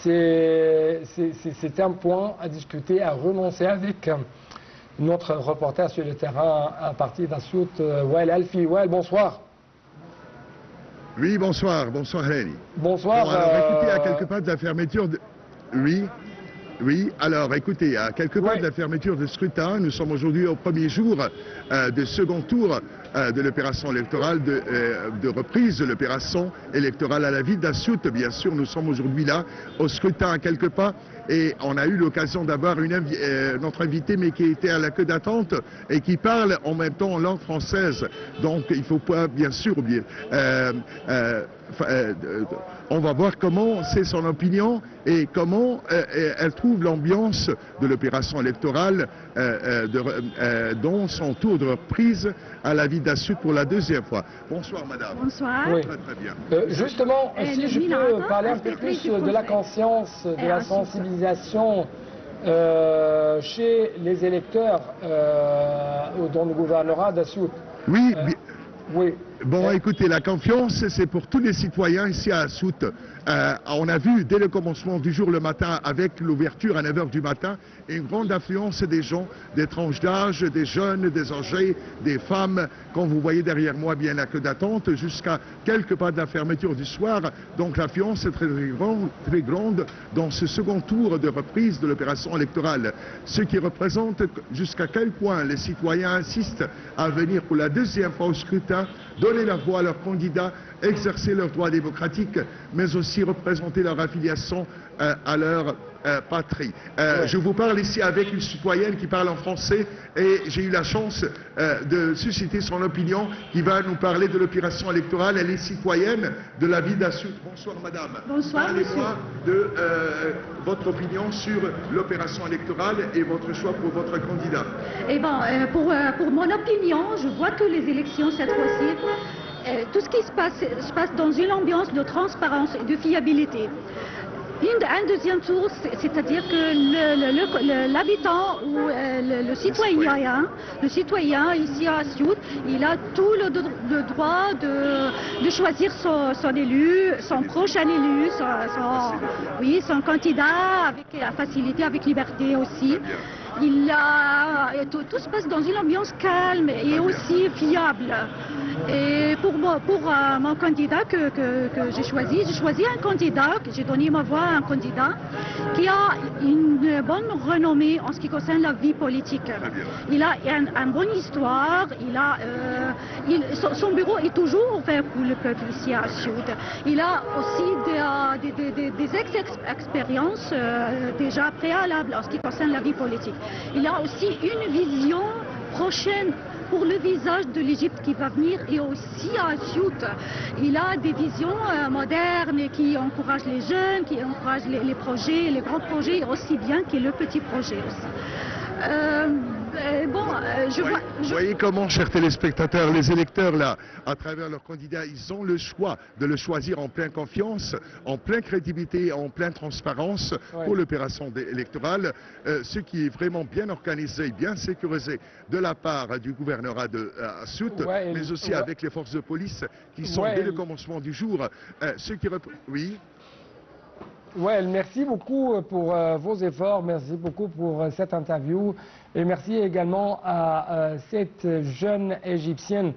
C'est un point à discuter, à renoncer avec notre reporter sur le terrain à partir d'Assout, Wael Alfi. Wael, bonsoir. Oui, bonsoir. Bonsoir, Heleni. Bonsoir. Bon, alors, écoutez, à quelques pas de la fermeture de... Oui, alors écoutez, à quelques pas de la fermeture de scrutin, nous sommes aujourd'hui au premier jour de second tour de l'opération électorale, de reprise de l'opération électorale à la ville d'Assout. Bien sûr, nous sommes aujourd'hui là, au scrutin à quelques pas, et on a eu l'occasion d'avoir notre invité, mais qui était à la queue d'attente, et qui parle en même temps en langue française. Donc, il ne faut pas, bien sûr, oublier... on va voir comment c'est son opinion et comment elle trouve l'ambiance de l'opération électorale dans son tour de reprise à la ville d'Assout pour la deuxième fois. Bonsoir madame. Bonsoir. Oui. Très très bien. Justement, si je peux parler un peu plus de la conscience, de la sensibilisation chez les électeurs dans le gouvernorat d'Assout. Oui. Oui. Bon, écoutez, la confiance, c'est pour tous les citoyens ici à Assout. On a vu dès le commencement du jour le matin, avec l'ouverture à 9h du matin, une grande affluence des gens, des tranches d'âge, des jeunes, des âgés, des femmes. Quand vous voyez derrière moi bien la queue d'attente, jusqu'à quelques pas de la fermeture du soir. Donc l'affluence est très grande dans ce second tour de reprise de l'opération électorale. Ce qui représente jusqu'à quel point les citoyens insistent à venir pour la deuxième fois au scrutin, donner la voix à leurs candidats, exercer leurs droits démocratiques, mais aussi représenter leur affiliation à leur patrie. Je vous parle ici avec une citoyenne qui parle en français et j'ai eu la chance de susciter son opinion, qui va nous parler de l'opération électorale. Elle est citoyenne de la ville d'Assout. Bonsoir madame. Bonsoir monsieur. Parlez-moi de votre opinion sur l'opération électorale et votre choix pour votre candidat. Eh bien, pour mon opinion, je vois que les élections cette fois-ci, tout ce qui se passe dans une ambiance de transparence et de fiabilité. Un deuxième tour, c'est-à-dire que l'habitant ou le citoyen ici à Assout, il a tout le droit de choisir son élu, son prochain élu, son candidat avec la facilité, avec liberté aussi. Tout se passe dans une ambiance calme et aussi fiable. Et pour mon candidat que j'ai choisi un candidat, que j'ai donné ma voix à un candidat qui a une bonne renommée en ce qui concerne la vie politique. Il a une bonne histoire, son bureau est toujours ouvert pour le peuple ici à Assout. Il a aussi des expériences déjà préalables en ce qui concerne la vie politique. Il a aussi une vision prochaine pour le visage de l'Égypte qui va venir et aussi à Assout. Il a des visions modernes qui encouragent les jeunes, qui encouragent les projets, les grands projets, aussi bien que le petit projet aussi. Vous voyez comment, chers téléspectateurs, les électeurs, là, à travers leurs candidats, ils ont le choix de le choisir en pleine confiance, en pleine crédibilité, en pleine transparence pour l'opération électorale, ce qui est vraiment bien organisé, bien sécurisé de la part du gouvernorat de Assout, mais aussi avec les forces de police qui sont dès le commencement du jour, Oui. Ouais, merci beaucoup pour vos efforts, merci beaucoup pour cette interview et merci également à cette jeune Égyptienne